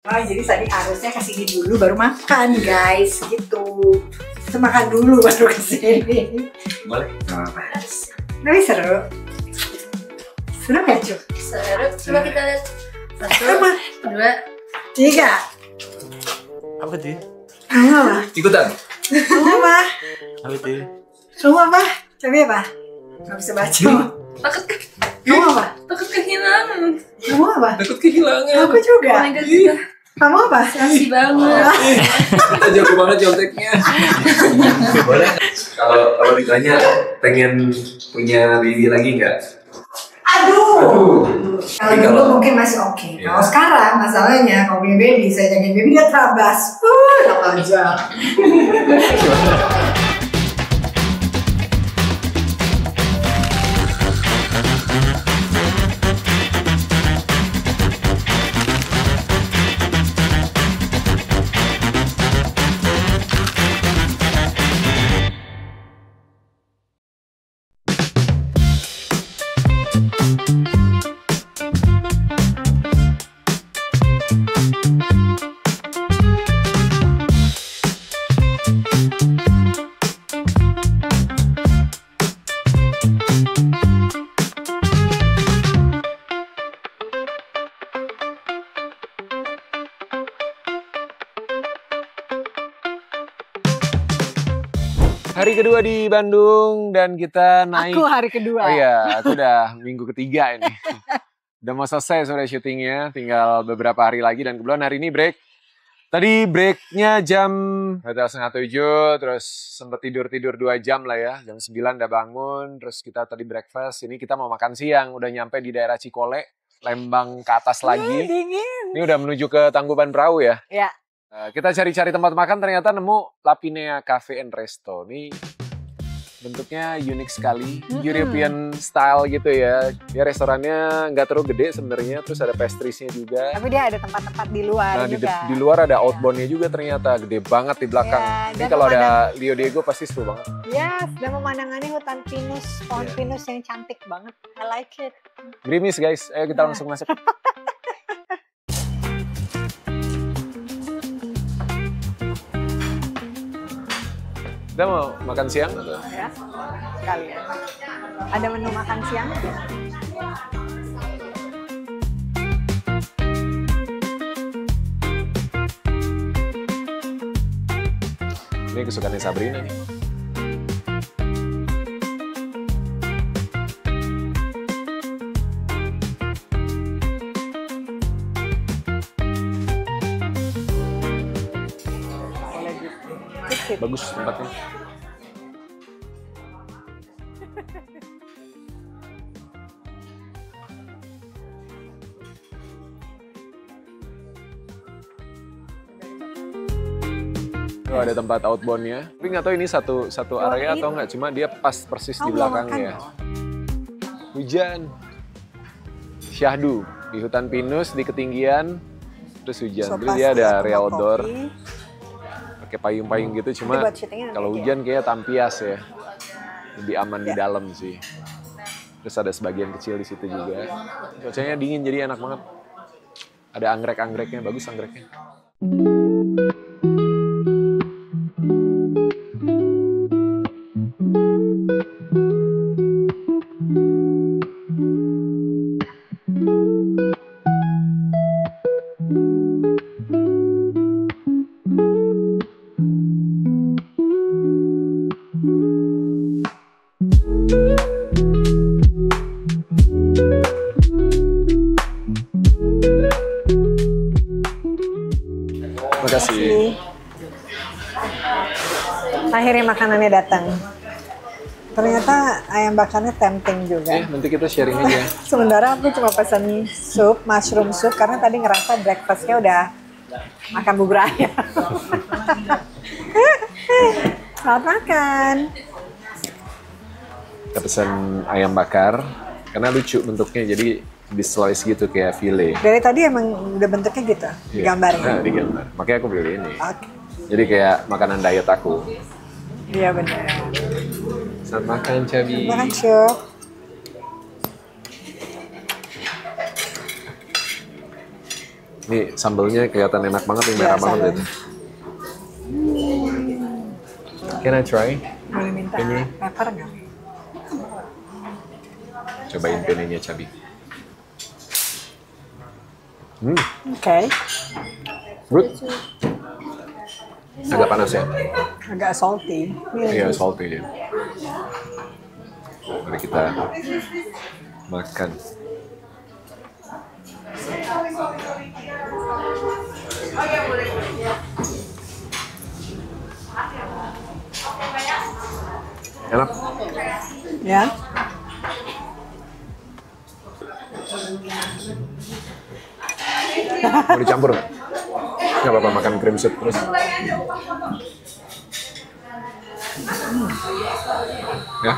Oh, jadi tadi harusnya kesini dulu baru makan guys, gitu. Kita makan dulu baru kesini. Boleh? Tapi seru. Seru gak Cuk? Seru. Coba kita lihat. 1, 2, 3. Apa tuh? Kamu apa? Ikutan. Kamu apa? Apa tuh? Kamu apa? Coba apa? Gak bisa baca. takut Kamu apa? takut kehilangan. Kamu apa? Takut kehilangan. Aku juga. Oh my god, kita Kamu apa? kasih banget. Kita jago banget conteknya. Boleh. Kalau ditanya pengen punya baby lagi nggak? Aduh. Kalau dulu mungkin masih oke. Iya. Kalau sekarang masalahnya kalau punya baby, saya jagain baby dia terabas. 8 jam. Hari kedua di Bandung dan kita naik. Aku hari kedua. Oh iya, aku udah minggu ketiga ini. Udah mau selesai sore syutingnya, tinggal beberapa hari lagi dan kebetulan hari ini break. Tadi breaknya jam 6:30, terus sempet tidur 2 jam lah ya. Jam 9 udah bangun, terus kita tadi breakfast. Ini kita mau makan siang, udah nyampe di daerah Cikole, Lembang ke atas lagi. Dingin. Ini udah menuju ke Tangkuban Perahu ya. Ya. Kita cari-cari tempat makan, ternyata nemu Lapinea Cafe and Resto. Ini bentuknya unik sekali, European style gitu ya. Ya restorannya nggak terlalu gede sebenarnya, terus ada pastries-nya juga. Tapi dia ada tempat-tempat di luar Nah juga. di luar ada outbound-nya juga ternyata, gede banget di belakang. Ya, Ini dan kalau ada Rio Diego pasti seru banget. Yes, dan pemandangannya hutan pinus, pohon Iya. pinus yang cantik banget. I like it. Gerimis guys, ayo kita langsung masuk. Kita mau makan siang atau? Ya, sekali ya. Ada menu makan siang? Ini kesukaannya Sabrina nih. Bagus tempatnya. Tuh ada tempat outbound-nya. Tapi nggak tahu ini satu area atau nggak. Cuma dia pas persis di belakangnya. Hujan. Syahdu di hutan pinus di ketinggian. Terus hujan. Jadi dia ada area outdoor. Pakai payung-payung gitu. Cuma kalau hujan kayak tampias ya. Lebih aman di dalam sih. Terus ada sebagian kecil di situ juga. Cuacanya dingin jadi enak banget. Ada anggrek-anggreknya, bagus anggreknya. Makasih. Akhirnya makanannya datang. Ternyata ayam bakarnya tempting juga. Nanti kita sharing aja. Sementara aku cuma pesan sup, mushroom soup, karena tadi ngerasa breakfastnya udah makan bubur ayam. Selamat makan. Kita pesan ayam bakar, karena lucu bentuknya, jadi di slice gitu kayak file. Dari tadi emang udah bentuknya gitu, digambarin. Nah, digambar. Makanya aku beli ini. Oke. Jadi kayak makanan diet aku. Iya benar. Selamat makan, Cabi. Makan Syuk. Nih sambelnya kelihatan enak banget, yang merah banget itu. Can I try? Boleh minta Ini. pepper nggak? Cobain penenya cabai. Oke. Good. Agak panas ya? Agak salty. Iya, salty ya. Mari kita makan. Enak. Ya. Mau dicampur nggak? Nggak apa-apa makan cream soup terus. Ya.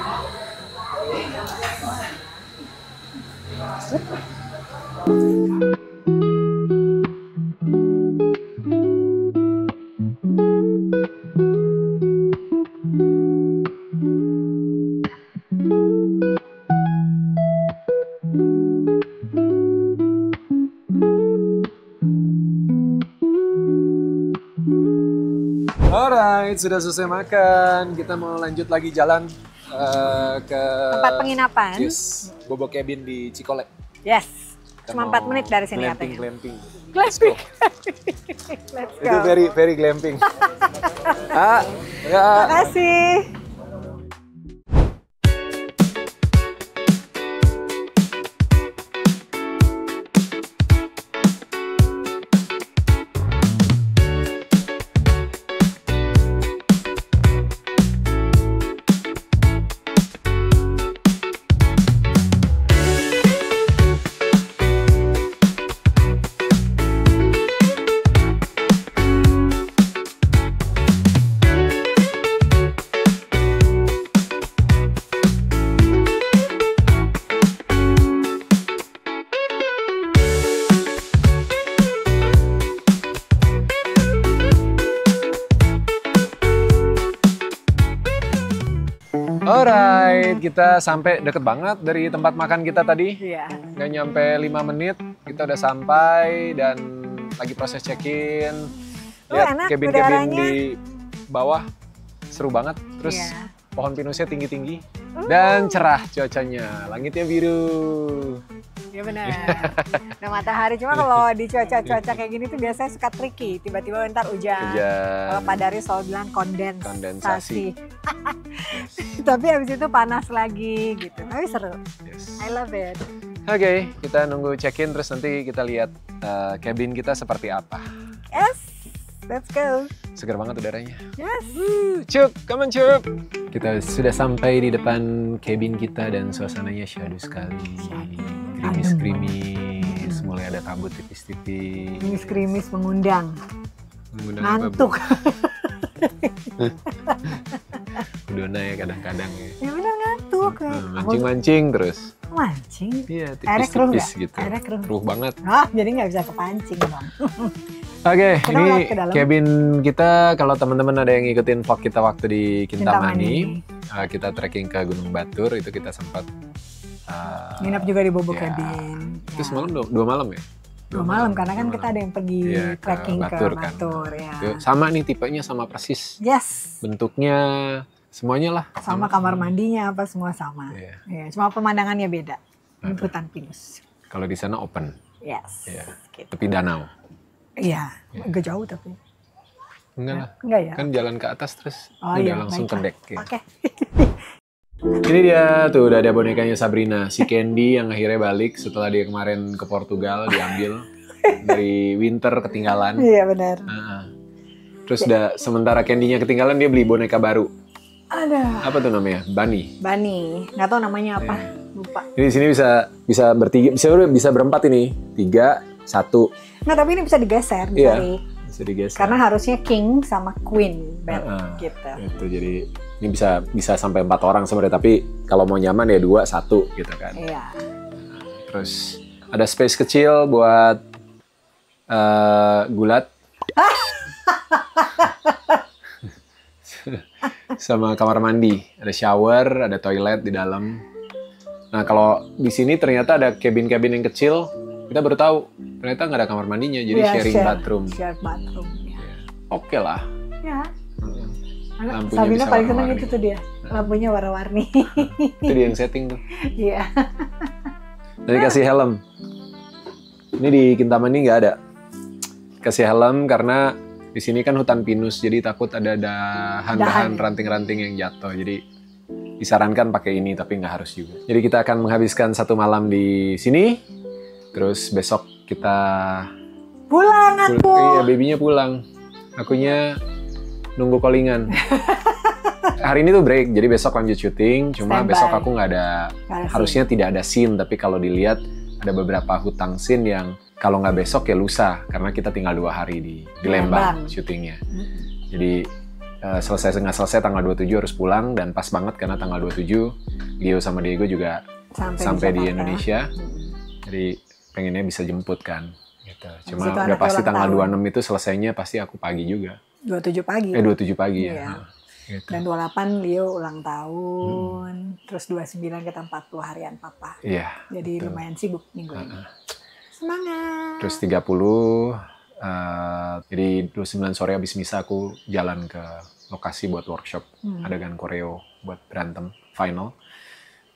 Alright, sudah selesai makan. Kita mau lanjut lagi jalan ke Tempat penginapan. Yes, Bobo Cabin di Cikole. Yes. Kita Cuma mau 4 menit dari sini katanya. glamping. Glamping. Let's go. Itu very glamping. Ya. Makasih. Alright, kita sampai deket banget dari tempat makan kita tadi. Iya. Nggak nyampe 5 menit, kita udah sampai dan lagi proses check-in. Lihat enak cabin-cabin udaranya. di bawah, seru banget. Terus Iya. pohon pinusnya tinggi-tinggi dan cerah cuacanya, langitnya biru. Iya benar. Nah matahari, cuma kalau di cuaca-cuaca kayak gini tuh biasanya suka tricky. Tiba-tiba ntar hujan. Kalau Pak Darius selalu bilang kondensasi. Tapi habis itu panas lagi gitu. Tapi seru. Yes. I love it. Oke, kita nunggu check-in terus nanti kita lihat cabin kita seperti apa. Yes, let's go. Segar banget udaranya. Yes. Cup, come on Cup. Kita sudah sampai di depan cabin kita dan suasananya syahdu sekali. Krimis-krimis, mulai ada kabut tipis-tipis. Krimis mengundang. Mengundang apa, Bu? Ngantuk. Dona ya kadang-kadang ya. Ya benar ngantuk. Mancing-mancing terus. Mancing? Iya, Airnya keruh tipis-tipis nggak? gitu. Airnya keruh. Keruh banget. Ah, jadi nggak bisa kepancing dong. Oke, Kita ini lihat ke dalam. cabin kita. Kalau teman-teman ada yang ngikutin vlog kita waktu di Kintamani, kita trekking ke Gunung Batur, itu kita sempat Nginap juga di Bobo ya. Cabin. Itu Ya. semalam 2 malam ya? 2 malam karena kan kita ada yang pergi Iya, trekking ke Batur kan. Batur ya. Itu sama nih tipenya sama persis. Yes. Bentuknya semuanya lah. Sama kamar mandinya apa semua sama. Iya. Ya, cuma pemandangan beda. Ini hutan pinus. Kalau di sana open, Yes. Iya. Gitu. tepi danau. Iya, agak jauh tapi. Enggak lah. Enggak ya? Kan jalan ke atas terus Oh udah iya, langsung ke baiklah. deck. Ya. Oke. Ini dia tuh udah ada bonekanya Sabrina, si Candy yang akhirnya balik setelah dia kemarin ke Portugal diambil dari winter ketinggalan. Iya benar. Terus udah sementara Candy-nya ketinggalan dia beli boneka baru. Ada. Apa tuh namanya? Bunny. Bani, nggak tahu namanya apa, Iya. lupa. Ini di sini bisa bertiga, bisa berempat ini. 3, 1. Nggak, tapi ini bisa digeser, Iya. ditarik. Bisa digeser. Karena harusnya king sama queen bed gitu. Itu jadi ini bisa sampai 4 orang sebenarnya, tapi kalau mau nyaman ya 2, 1 gitu kan. Iya. Terus ada space kecil buat gulat. Sama kamar mandi, ada shower, ada toilet di dalam. Nah kalau di sini ternyata ada cabin-cabin yang kecil Kita baru tahu ternyata nggak ada kamar mandinya, jadi sharing bathroom. Shared bathroom. Ya. Oke lah. Ya. Lampunya Sabina bisa paling seneng warna-warni. itu tuh dia. Lampunya warna-warni. Itu dia yang setting tuh. Iya. Jadi kasih helm. Ini di Kintamani nggak ada. Kasih helm karena di sini kan hutan pinus, jadi takut ada dahan-dahan ranting-ranting yang jatuh. Jadi disarankan pakai ini, tapi nggak harus juga. Jadi kita akan menghabiskan 1 malam di sini. Terus besok kita Pulang aku. Iya, babynya pulang. Akunya nunggu callingan. Hari ini tuh break, jadi besok lanjut syuting. Cuma Standby. besok aku nggak ada, harusnya tidak ada scene. Tapi kalau dilihat ada beberapa hutang scene yang kalau nggak besok ya lusa, karena kita tinggal 2 hari di Lembang syutingnya. Jadi selesai nggak selesai tanggal 27 harus pulang, dan pas banget karena tanggal 27 Leo sama Diego juga sampai di Indonesia. Jadi pengennya bisa jemput kan. Gitu. Cuma udah pasti tanggal 26 itu selesainya pasti aku pagi juga. 27 pagi. 27 pagi ya. Iya. Gitu. Dan 28 Leo ulang tahun. Terus 29 kita 40 harian papa. Iya. Jadi betul. lumayan sibuk minggu ini. Semangat. Terus 30, jadi 29 sore habis misa aku jalan ke lokasi buat workshop adegan koreo buat berantem final.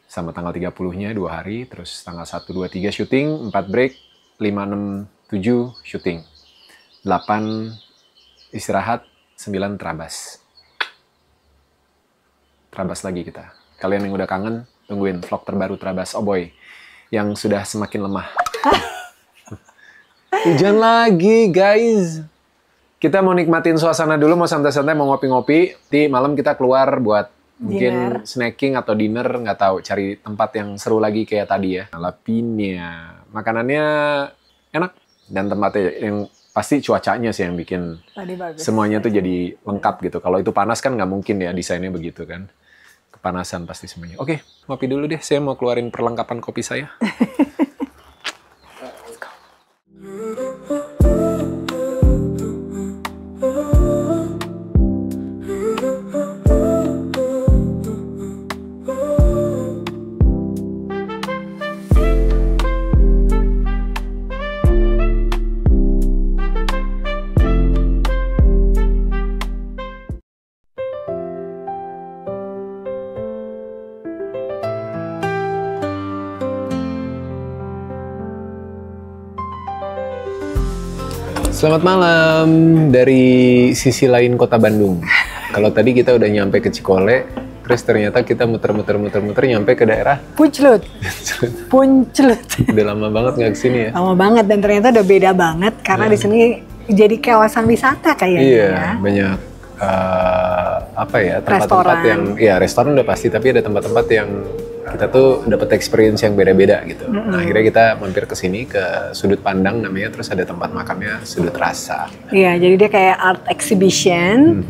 Sama tanggal 30-nya 2 hari, terus tanggal 1, 2, 3 syuting, 4 break, 5, 6, 7 syuting. 8 istirahat, 9 terabas. Terabas lagi kita. Kalian yang udah kangen, tungguin vlog terbaru Terabas Oh Boy yang sudah semakin lemah. Hujan lagi, guys. Kita mau nikmatin suasana dulu, mau santai-santai, mau ngopi-ngopi. Di malam kita keluar buat mungkin snacking atau dinner, nggak tahu. Cari tempat yang seru lagi kayak tadi ya. Lapinia. Makanannya enak. Dan tempatnya yang pasti cuacanya sih yang bikin semuanya tuh jadi lengkap gitu. Kalau itu panas kan nggak mungkin ya desainnya begitu kan. Kepanasan pasti semuanya. Oke, ngopi dulu deh. Saya mau keluarin perlengkapan kopi saya. Selamat malam dari sisi lain kota Bandung. Kalau tadi kita udah nyampe ke Cikole, terus ternyata kita muter-muter nyampe ke daerah Punclut. Udah lama banget nggak kesini ya? Lama banget, dan ternyata udah beda banget karena di sini jadi kawasan wisata kayaknya. Iya, ya. banyak tempat-tempat yang ya restoran udah pasti, tapi ada tempat-tempat yang kita tuh dapat experience yang beda-beda gitu. Nah, akhirnya kita mampir ke sini ke Sudut Pandang namanya, terus ada tempat makamnya Sudut Rasa. Iya, jadi dia kayak art exhibition.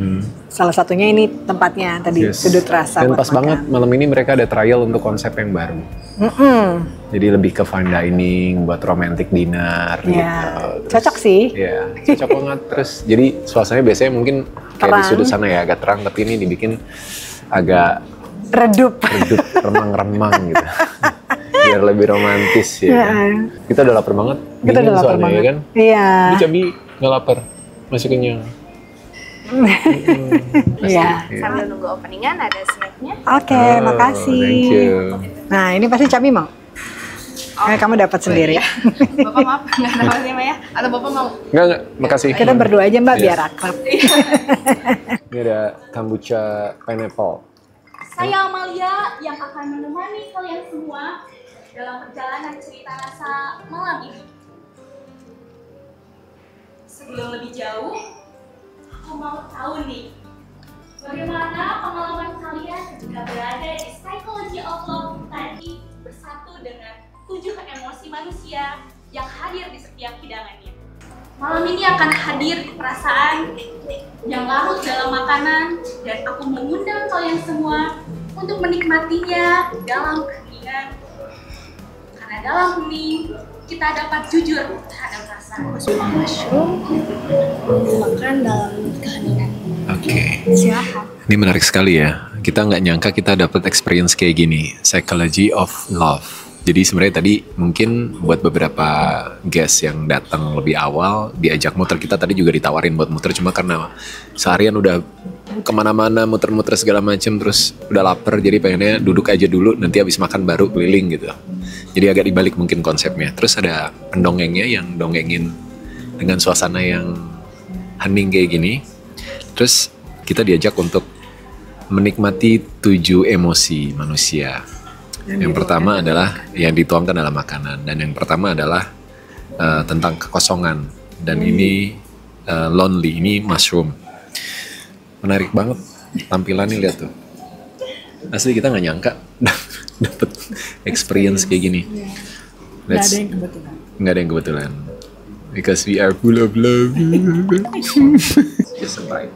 Salah satunya ini tempatnya tadi, Sudut Rasa. Dan pas banget malam ini mereka ada trial untuk konsep yang baru. Jadi lebih ke fine dining, buat romantic dinner gitu. Terus, cocok sih. Iya, cocok banget. Terus jadi suasananya biasanya mungkin kayak di sudut sana ya agak terang, tapi ini dibikin agak redup, remang-remang gitu. Biar lebih romantis ya kan? Kita udah lapar banget. Kita udah lapar banget. Ya kan? Iya. Ini Cabi nggak lapar, masih kenyang. Iya. Sambil nunggu openingan ada snacknya. Oke, makasih. Thank you. Nah, ini pasti Cabi mau. Kamu dapat sendiri. Bapak maaf, nggak dapat ya Mbak ya? Atau Bapak mau? Enggak, makasih. Kita berdua aja Mbak, biar akrab. Ini ada kombucha pineapple. Saya Amalia yang akan menemani kalian semua dalam perjalanan cerita rasa malam ini. Sebelum lebih jauh, aku mau tahu nih, bagaimana pengalaman kalian ketika berada di Psychology of Love tadi bersatu dengan 7 emosi manusia yang hadir di setiap hidangannya. Malam ini akan hadir perasaan yang larut dalam makanan, dan aku mengundang kalian semua untuk menikmatinya dalam keheningan. Karena dalam hening, kita dapat jujur terhadap rasa. Mushroom dimakan dalam keheningan. Oke. Silahkan. Ini menarik sekali ya. Kita nggak nyangka kita dapat experience kayak gini. Psychology of Love. Jadi sebenarnya tadi mungkin buat beberapa guest yang datang lebih awal diajak muter, kita tadi juga ditawarin buat muter, cuma karena seharian udah kemana-mana muter-muter segala macem, terus udah lapar, jadi pengennya duduk aja dulu, nanti habis makan baru keliling gitu. Jadi agak dibalik mungkin konsepnya. Terus ada pendongengnya yang dongengin dengan suasana yang hening kayak gini. Terus kita diajak untuk menikmati 7 emosi manusia. Yang pertama adalah yang dituangkan dalam makanan, dan yang pertama adalah tentang kekosongan, dan ini lonely, ini mushroom. Menarik banget tampilannya, lihat tuh. Asli kita nggak nyangka dapet experience kayak gini. Nggak ada yang kebetulan. Nggak ada yang kebetulan. Because we are full of love. Just a bite.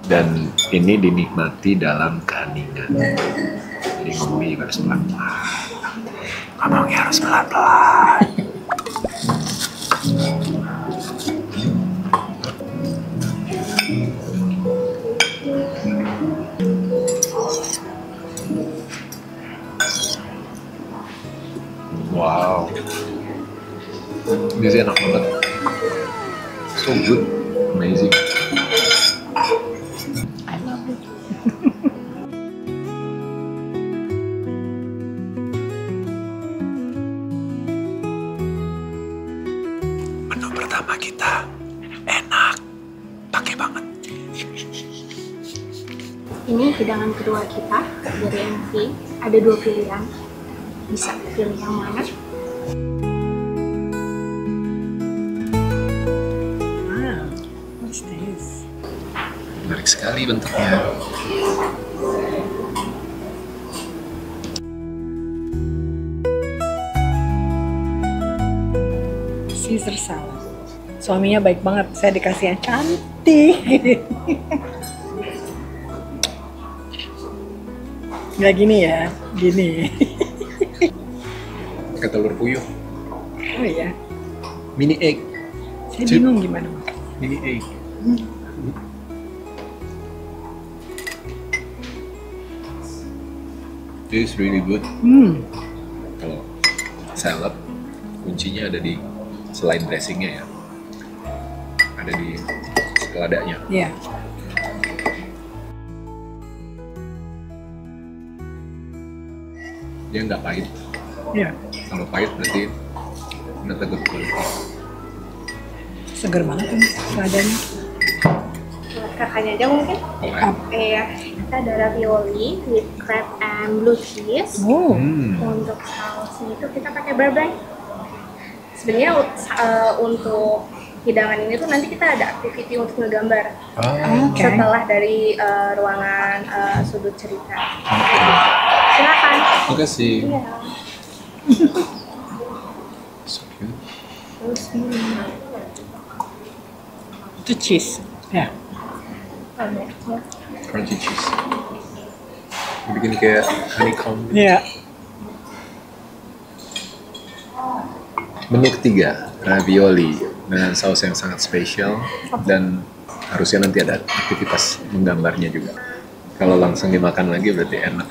Dan ini dinikmati dalam keheningan. Jadi ngomongnya juga harus pelan-pelan. Ngomongnya harus pelan-pelan. Wow. Ini sih enak banget. So good. Amazing. Menu pertama kita enak, pakai banget. Ini hidangan kedua kita dari MV. Ada 2 pilihan. Bisa pilih yang mana? Wow, what's this? Menarik sekali bentuknya. Caesar salad. Suaminya baik banget, saya dikasih yang cantik. Nggak gini ya, gini. Pakai telur puyuh. Oh iya, Mini egg. saya bingung gimana makan. Mini egg. This is really good. Kalau salad, kuncinya ada di selain dressingnya ya, ada di seladanya. Iya. Dia nggak pahit. Iya. Kalau pahit berarti not a good quality. Seger banget ini seladanya. Buat kakaknya aja mungkin. Iya, kita ada ravioli with crab and blue cheese. Oh. Untuk sausnya itu kita pakai beurre. Sebenarnya untuk hidangan ini tuh nanti kita ada activity untuk ngegambar Oke. setelah dari ruangan sudut cerita. Silakan. Terima kasih. Iya. So cute. Terus ini. Itu cheese. Ya. Ada. Crunchy cheese. Bikin kayak honeycomb. Iya. Menu ketiga, ravioli dengan saus yang sangat spesial, dan harusnya nanti ada aktivitas menggambarnya juga. Kalau langsung dimakan lagi berarti enak.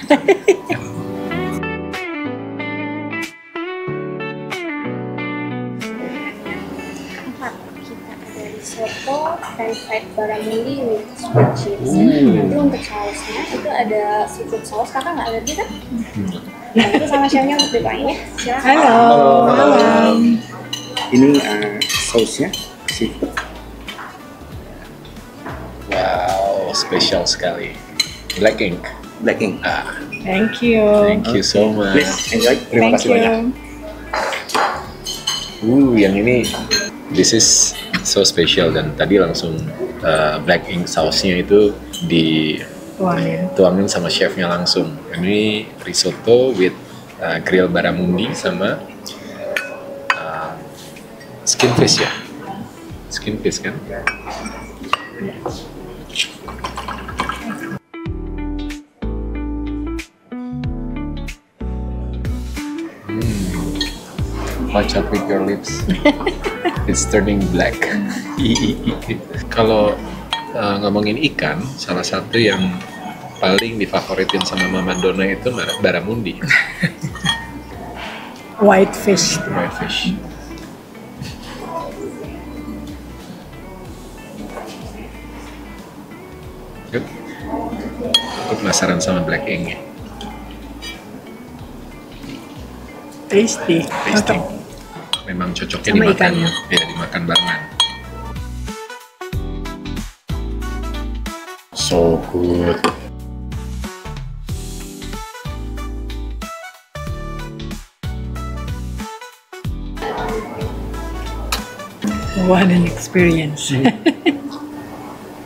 Keempat, kita ada risotto dan fried barramundi with sweet cheese. Nanti untuk sausnya itu ada seafood sauce. Kakak nggak alergi kan? Nah, itu sama chefnya untuk dipakai ya. Silakan. Halo. Malam. Ini sausnya seafood. Wow, spesial sekali. Black ink. Black ink. Thank you. Thank you so much. Please enjoy. Terima Thank kasih you. banyak. Yang ini, this is so special, dan tadi langsung black ink sausnya itu dituangin sama chefnya langsung. Ini risotto with grill barramundi sama skin fish ya, skin fish kan? Watch out with your lips. It's turning black. Kalau ngomongin ikan, salah satu yang paling difavoritin sama Mama Donna itu barramundi. Whitefish. Whitefish. Good. Aku penasaran sama black ink. Tasty. Tasty. Memang cocoknya Sama dimakan, ikannya. ya dimakan barengan. So good. What an experience.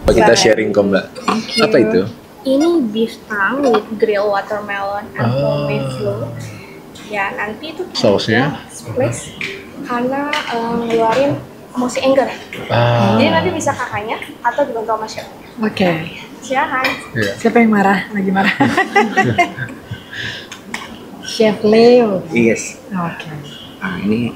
Kita sharing kok Mbak. Apa itu? Ini beef tongue with grilled watermelon and pommes flow. Ya nanti itu Sausnya? splash karena ngeluarin emosi anger. Jadi nanti bisa kakaknya atau dibantu sama chef. Oke. Silahkan. Iya. Siapa yang marah? Lagi marah. Chef Leo. Yes. Oke. Ini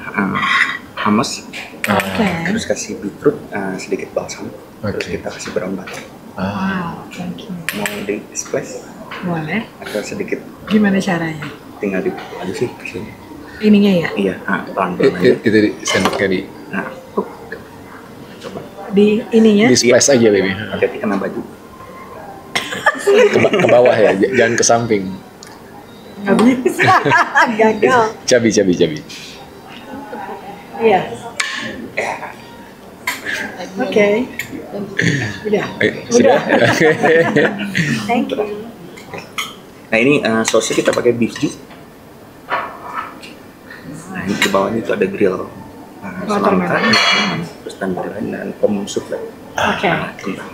hummus. Oke. Terus kasih beetroot, sedikit balsam. Terus Oke. kita kasih brown butter. Wow, thank you. Mau di splash Boleh. atau sedikit Gimana caranya? tinggal diadusin ke sini. Ininya ya? Iya, pelan-pelan aja. Itu di sendoknya di Nah, coba. Di ininya? di splash aja baby. Hati-hati kena baju. Ke bawah ya, jangan ke samping. Nggak bisa. Gagal. Cabi. Iya. Oke. Udah. Sudah. Thank you. Nah ini sausnya kita pakai beef juice. Nah ini di bawahnya itu ada grill semangka, terus tenderloin dan pommes souffle. Oke. Nah, kentang.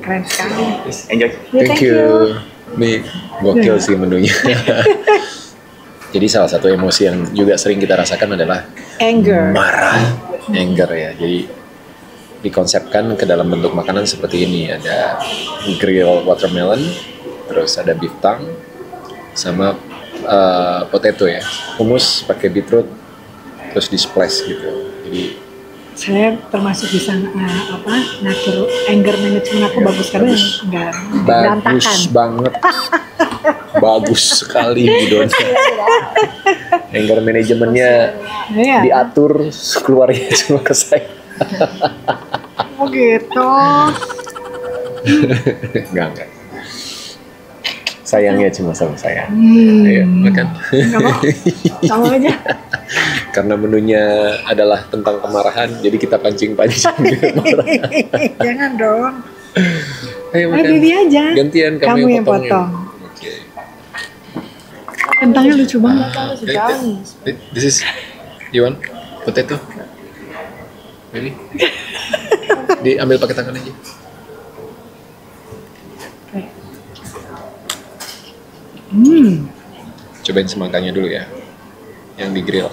Keren sekali. Enjoy. Ya, Thank you. Ini gokil sih menunya. Jadi salah satu emosi yang juga sering kita rasakan adalah Anger. marah, anger ya. Jadi dikonsepkan ke dalam bentuk makanan seperti ini. Ada grilled watermelon, terus ada beef tongue, sama potato ya. Hummus pakai beetroot, terus di splash gitu. Jadi Saya termasuk bisa ngatur anger management aku bagus karena nggak berantakan. bagus banget. Bagus sekali Bu Donna. Anger manajemennya Iya. diatur, keluarnya semua ke saya. Oh gitu. Enggak. Sayangnya cuma sama saya. Ayo, Hmm. makan. Nggak mau. Sama aja. Karena menunya adalah tentang kemarahan, jadi kita pancing-pancing. Jangan dong. Ayo Ayo makan. Bibi aja. Gantian kamu yang potong. Oke. Kentangnya lucu banget. This is you want potato? Ini? Diambil pakai tangan aja. Cobain semangkanya dulu ya, yang di grill.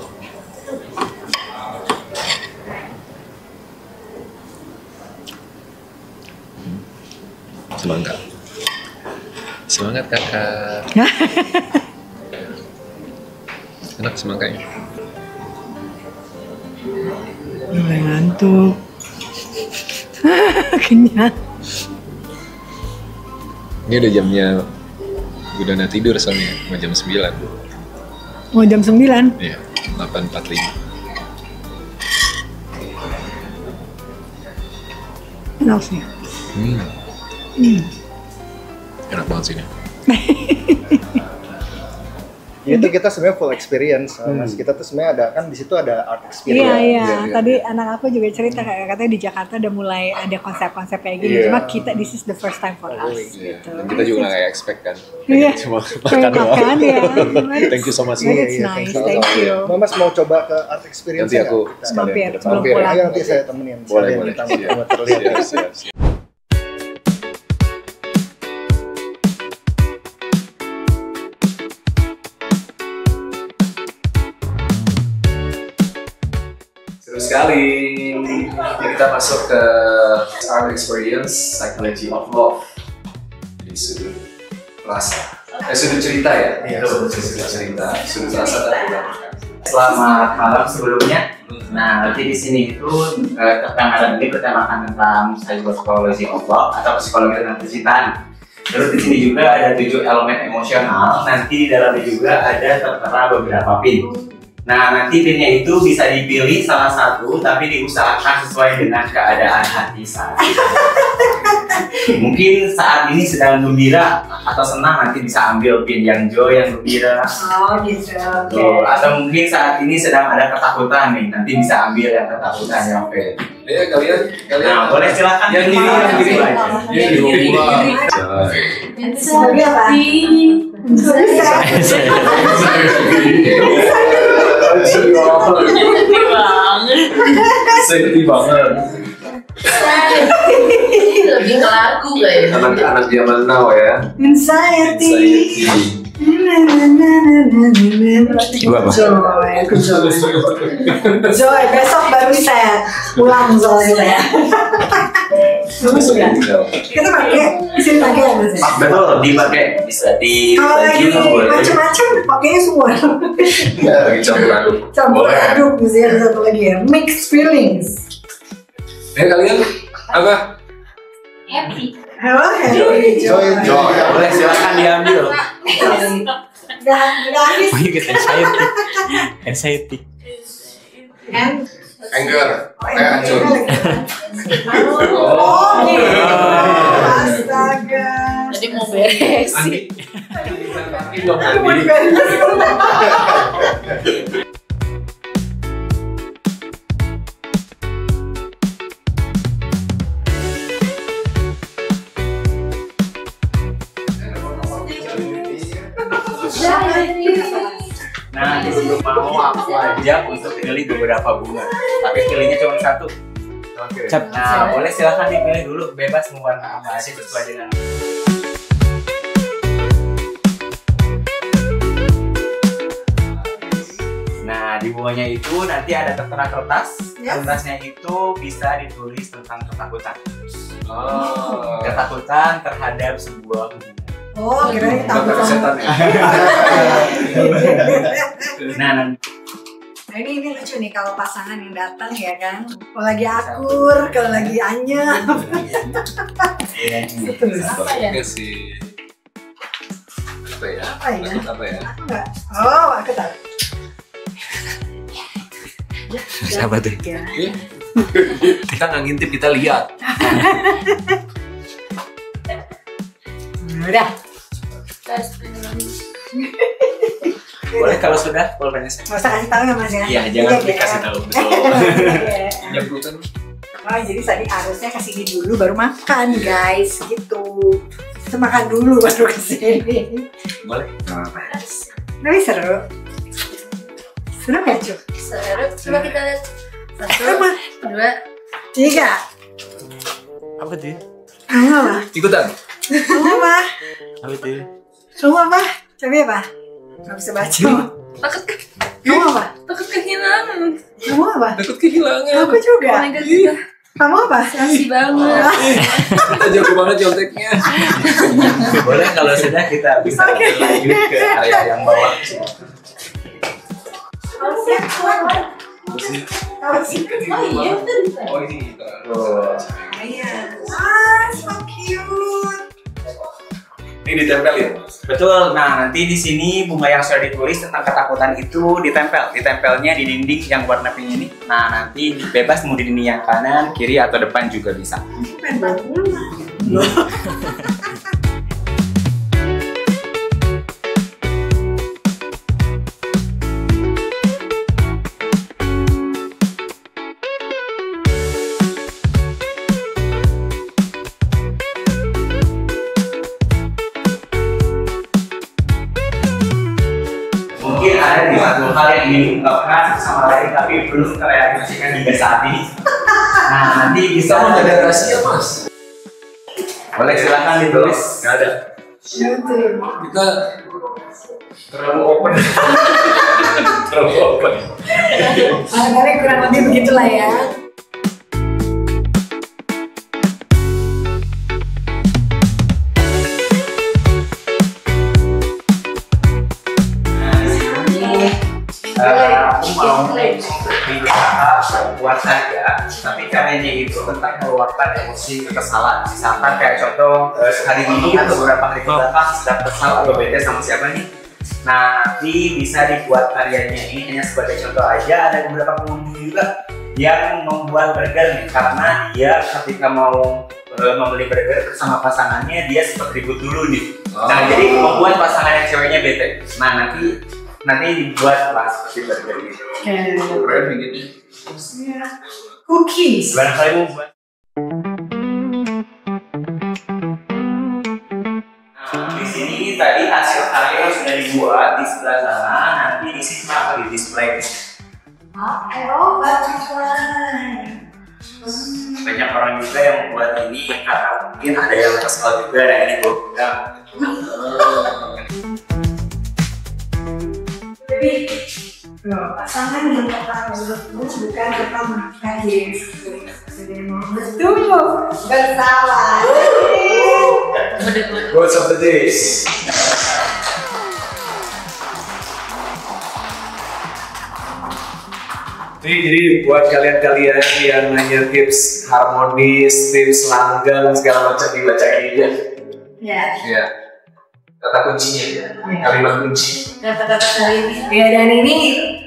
Semangka. Semangat kakak. Enak semangkanya. Mulai ngantuk. Kenyang. Ini udah jamnya Bu Donna tidur soalnya, mau jam 9. Mau jam 9. Iya, 8.45. Enak sih. Enak banget sih ini. Itu kita sebenarnya full experience, Mas. Kita tuh sebenarnya ada kan di situ ada art experience. Iya. Tadi anak aku juga cerita katanya di Jakarta udah mulai ada konsep-konsep kayak gini. Iya. Cuma kita this is the first time for us. Iya. Gitu. Dan kita juga nggak kayak expect kan. Iya. Cuma Pengen makan ya. Thank you so much. But it's nice. Thank you. Mas mau coba ke art experience Nanti aku nggak? sekalian Mampir, ke depan. sebelum pulang. Ayo nanti saya temenin. Boleh. Sama terlihat. Siap. Seru sekali. Ini kita masuk ke art experience, psychology of love. Di sudut rasa. Sudut cerita ya? Iya, sudut cerita. Sudut rasa dan bukan. Selamat malam sebelumnya. Nah, nanti di sini itu pertengahan ini kita akan tentang psychology of love atau psikologi tentang percintaan. Terus di sini juga ada 7 elemen emosional. Nanti di dalamnya juga ada tertera beberapa pin. Nah, nanti pinnya itu bisa dipilih salah satu, tapi diusahakan sesuai dengan keadaan hati saat itu. Mungkin saat ini sedang gembira atau senang, nanti bisa ambil pin yang joy, yang gembira. Oh gitu. Tuh, atau mungkin saat ini sedang ada ketakutan nih, nanti bisa ambil yang ketakutan yang pin. Ya kalian. Nah, boleh silakan. Yang ini, yang ini. Yang ini. Sebagai apa? Sedih banget. Lebih ke lagu kayaknya. Anak-anak zaman now ya. Anxiety. Gua apa? Joy, besok baru set. Pulang soalnya ya. Kamu sudah? Kita pakai, bisa pakai apa sih? Betul, dipakai bisa di. Kalau lagi macam-macam pakainya semua. Ya, lagi campur aduk. Campur aduk, mesti ada satu lagi ya. Mixed feelings. Kalian apa? Happy. Halo, happy. Joy. Boleh silakan diambil. Gak habis. Oh iya, anxiety. Anger. Kayak hancur. Oh, gitu. Astaga. Jadi mau beres. Andi. Mau diberes. Nah, disuruh mau aku ajak untuk pilih beberapa bunga, tapi pilihnya cuma satu. Nah, boleh silahkan dipilih dulu, bebas mau warna apa aja sesuai dengan. Nah, di bunganya itu nanti ada tertera kertas. Kertasnya itu bisa ditulis tentang ketakutan. Ketakutan terhadap sebuah hubungan. Oh, kira-kira takut setan ya. Nah, ini lucu nih kalau pasangan yang datang ya kan. Kalau lagi akur, kalau lagi anyep. Apa ya? Oke sih. Apa ya? Apa ya? Apa ya? Enggak. Oh, aku tahu. Siapa tuh? Kita nggak ngintip, kita lihat. Udah. boleh kalau sudah, pulpennya saya. Nggak usah kasih tahu ya Mas ya? Iya, jangan dikasih tahu. Betul. Jemputan. Oh, jadi tadi harusnya kesini dulu baru makan guys, gitu. Kita makan dulu baru kesini. Boleh. Tapi seru. Seru gak Cuk? Seru. Coba kita lihat. 1, 2, 3. Apa tuh? Kamu apa? Ikutan. Kamu apa? Apa tuh? Kamu apa? Coba apa? Gak bisa baca. takut Kamu apa? takut kehilangan. Kamu apa? Takut kehilangan. Aku juga. Oh my god, kita Kamu apa? kasih banget. Kita jago banget conteknya. Boleh kalau sudah kita bisa lanjut ke area yang bawah. Oh ini. So cute. Ini ditempelin. Betul. Nah, nanti di sini bunga yang sudah ditulis tentang ketakutan itu ditempelnya di dinding yang warna pink ini. Nah, nanti bebas mau di dinding yang kanan, kiri atau depan juga bisa. Mungkin ada di satu hal yang ingin diungkapkan sama lain tapi belum terrealisasikan hingga saat ini. Nah, nanti bisa Kita ada rahasia mas. boleh silakan ditulis. Nggak ada. Kita terlalu open. Terlalu open. Barangkali kurang lebih begitulah ya. Aku mau minta buat saja, tapi caranya itu tentang meluapkan emosi kekesalan. Misalkan kayak contoh hari ini atau beberapa hari ke belakang sedang kesal atau bete sama siapa nih. Nah, nanti bisa dibuat karyanya ini hanya sebagai contoh aja. Ada beberapa pengunjung juga yang membuat burger nih, karena dia ketika mau membeli burger bersama pasangannya dia sempat ribut dulu nih. Nah, jadi membuat pasangan yang ceweknya bete. Nah, nanti dibuat lah seperti burger gitu. Keren begitu. Cookies. Barangkali mau buat. Nah, di sini tadi hasil karya yang sudah dibuat di sebelah sana, nanti di sini akan di display. Banyak orang juga yang membuat ini karena mungkin ada yang kesal juga dan ini bukan. Jadi pasangan yang pertama bukan pertama kali betul bersalah. Quotes of the days. Jadi buat kalian-kalian yang nanya tips harmonis, tips langgeng segala macam dibaca ini Ya. ya. Kata kuncinya ya, kalimat kunci. Kata-kata kali ini. Ya, dan ini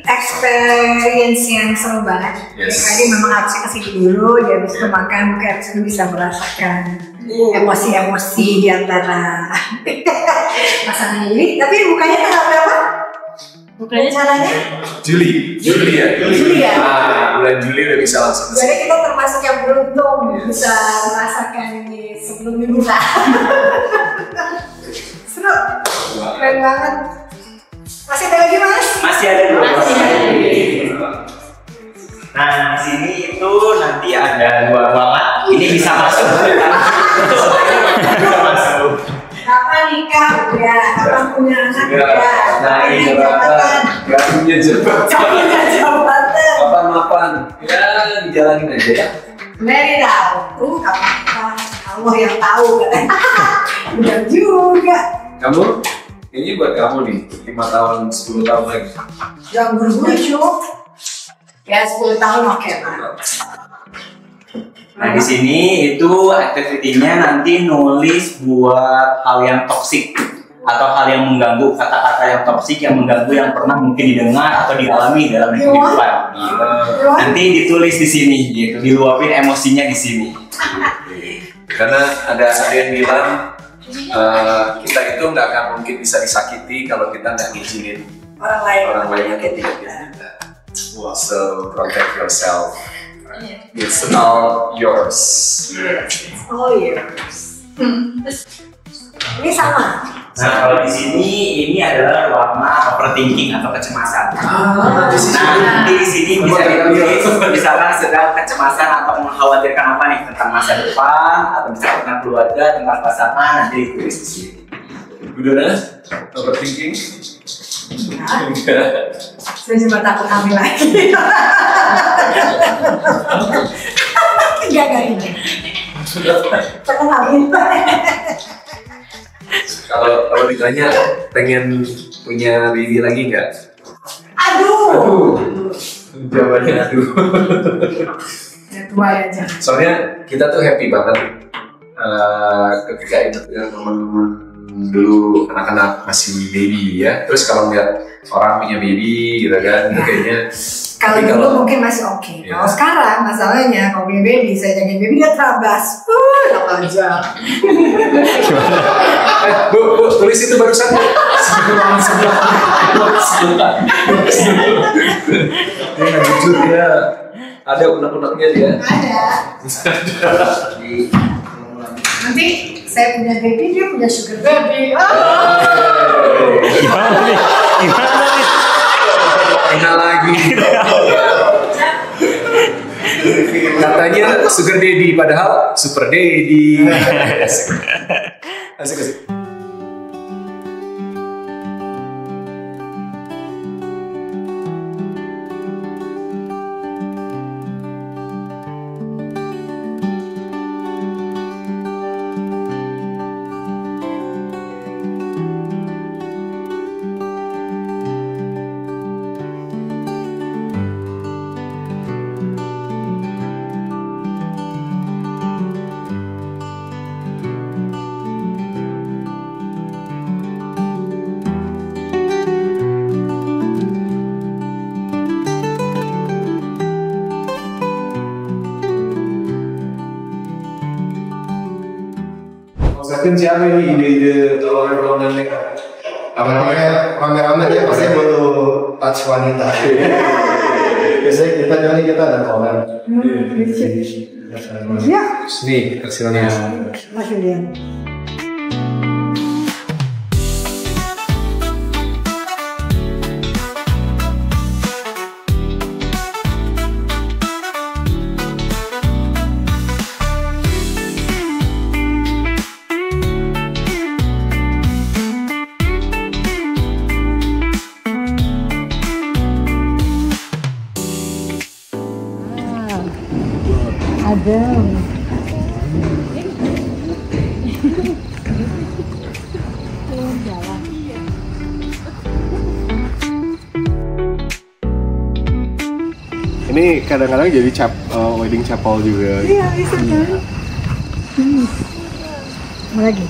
experience yang seru banget. Yes. Jadi memang harus kasih dulu, dia habis makan mungkin harus bisa merasakan emosi-emosi di antara pasangan ini. Tapi bukannya tanggal berapa? Bukannya caranya? Juli ya. Bulan Juli udah bisa langsung. Jadi kita termasuk yang beruntung bisa merasakan ini sebelum liburan. Seru, keren banget. Masih ada lagi Mas? Masih ada dua. Nah, di sini itu nanti ada dua ruangan. Ini bisa masuk. Bisa masuk. Kapan nikah? Ya, kapan punya anak? Ya, Nah, ini jabatan. Gak punya jabatan. Kapan-kapan. Ya, dijalanin aja ya. Mary tahu. Kapan? Allah yang tahu kan. Udah juga. Kamu? Ini buat kamu nih, 5 tahun, 10 tahun lagi. Jangan buru-buru Cuk. Ya 10 tahun oke Pak. Nah, di sini itu aktivitinya nanti nulis buat hal yang toksik atau hal yang mengganggu, kata-kata yang toksik yang mengganggu yang pernah mungkin didengar atau dialami dalam kehidupan. Nanti ditulis di sini, gitu, diluapin emosinya di sini. Karena ada yang bilang kita itu nggak akan mungkin bisa disakiti kalau kita nggak ngizinin orang lain yang ketiga kita. So protect yourself. It's all yours. Oh yours. Ini sama. Nah, kalau di sini ini adalah warna overthinking atau kecemasan. Nah, nanti di sini bisa ditulis misalkan sedang kecemasan atau mengkhawatirkan apa nih tentang masa depan atau misalkan tentang keluarga, tentang pasangan, nanti ditulis di sini. Udah overthinking? Saya cuma takut hamil lagi. Enggak ini. Pernah hamil. Kalau ditanya pengen punya baby lagi nggak? Aduh. Jawabannya aduh. Ya tua aja. Soalnya kita tuh happy banget ketika itu dengan teman-teman dulu anak-anak masih baby ya. Terus kalau ngeliat orang punya baby gitu kan, itu kayaknya. Kalau dulu mungkin masih oke. Ya. Kalau sekarang masalahnya kalau punya baby, saya jagain baby dia terabas. Apa aja. Bu, tulis itu barusan. Dia nggak jujur ya. Ada unek-uneknya dia. Ada. Nanti saya punya baby, dia punya sugar baby. Gimana nih? Gimana nih? Enak lagi. Katanya sugar daddy, padahal super daddy. Asik. Question siapa ini ide-ide ruangannya? Apa namanya rame-rame dia pasti butuh touch wanita. Biasanya kita ada komen. Ya. Nih, hasilnya. Mas Julian. Adem. Ini kadang-kadang jadi wedding chapel juga. Iya, bisa kan. Mau lagi?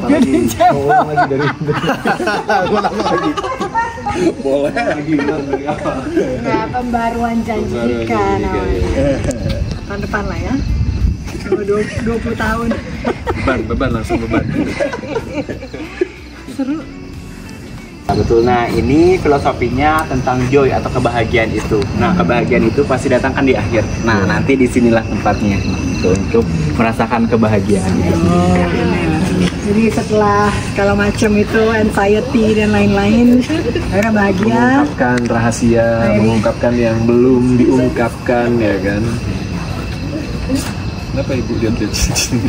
Wedding chapel. Lagi dari gua tambah lagi. Boleh lagi dari apa? Nah, pembaruan janji nikah tahun depan lah ya. 20 tahun. Beban langsung beban. Seru. Nah, betul. Nah, ini filosofinya tentang joy atau kebahagiaan itu. Nah, kebahagiaan itu pasti datang kan di akhir. Nah, nanti disinilah tempatnya untuk merasakan kebahagiaan. Jadi setelah segala macam itu anxiety dan lain-lain, akhirnya bahagia. Mengungkapkan rahasia, mengungkapkan yang belum diungkapkan, ya kan? Kenapa ibu lihat cincin?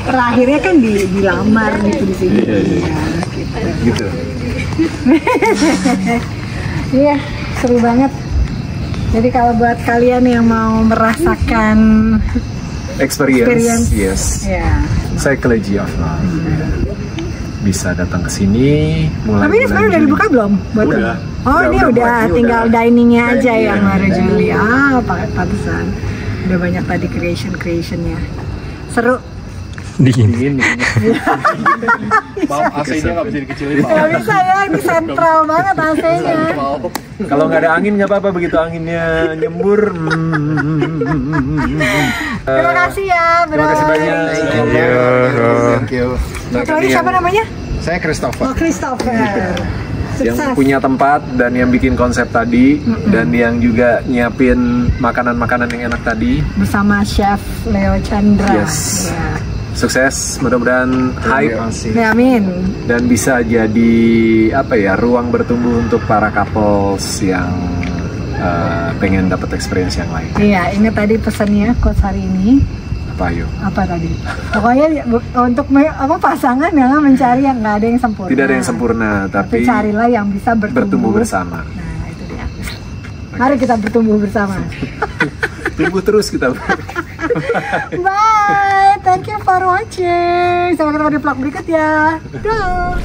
Terakhirnya kan dilamar gitu di sini. Iya. Gitu. Iya, seru banget. Jadi kalau buat kalian yang mau merasakan experience. Yes. Yeah. Psychology of love. Bisa datang ke sini. Tapi ini sebenarnya udah dibuka belum? Udah. Oh, ini udah tinggal diningnya aja ya, Mara Juli. Ah, pantesan. Udah banyak tadi creationnya. Seru. Dingin. Maaf, AC-nya nggak bisa dikecilin. Nggak bisa ya, ini sentral banget AC-nya. Kalau nggak ada angin nggak apa-apa, begitu anginnya nyembur. Terima kasih ya, Bro. Terima kasih banyak. Thank you. Ini siapa namanya? Saya Christopher. Oh, Christopher. Yang punya tempat dan yang bikin konsep tadi dan yang juga nyiapin makanan-makanan yang enak tadi bersama Chef Leo Chandra. Yes. Ya. Sukses, mudah-mudahan hype Ya, amin. dan bisa jadi ruang bertumbuh untuk para couples yang pengen dapat experience yang lain. Iya, ini tadi pesannya quotes hari ini. Apa yuk? Apa tadi? Pokoknya untuk pasangan yang mencari yang nggak ada yang sempurna. Tidak ada yang sempurna, tapi carilah yang bisa bertumbuh bersama. Nah, itu dia. Mari kita bertumbuh bersama. Tumbuh terus kita. Bye, thank you for watching. Sampai ketemu di vlog berikutnya. Dah.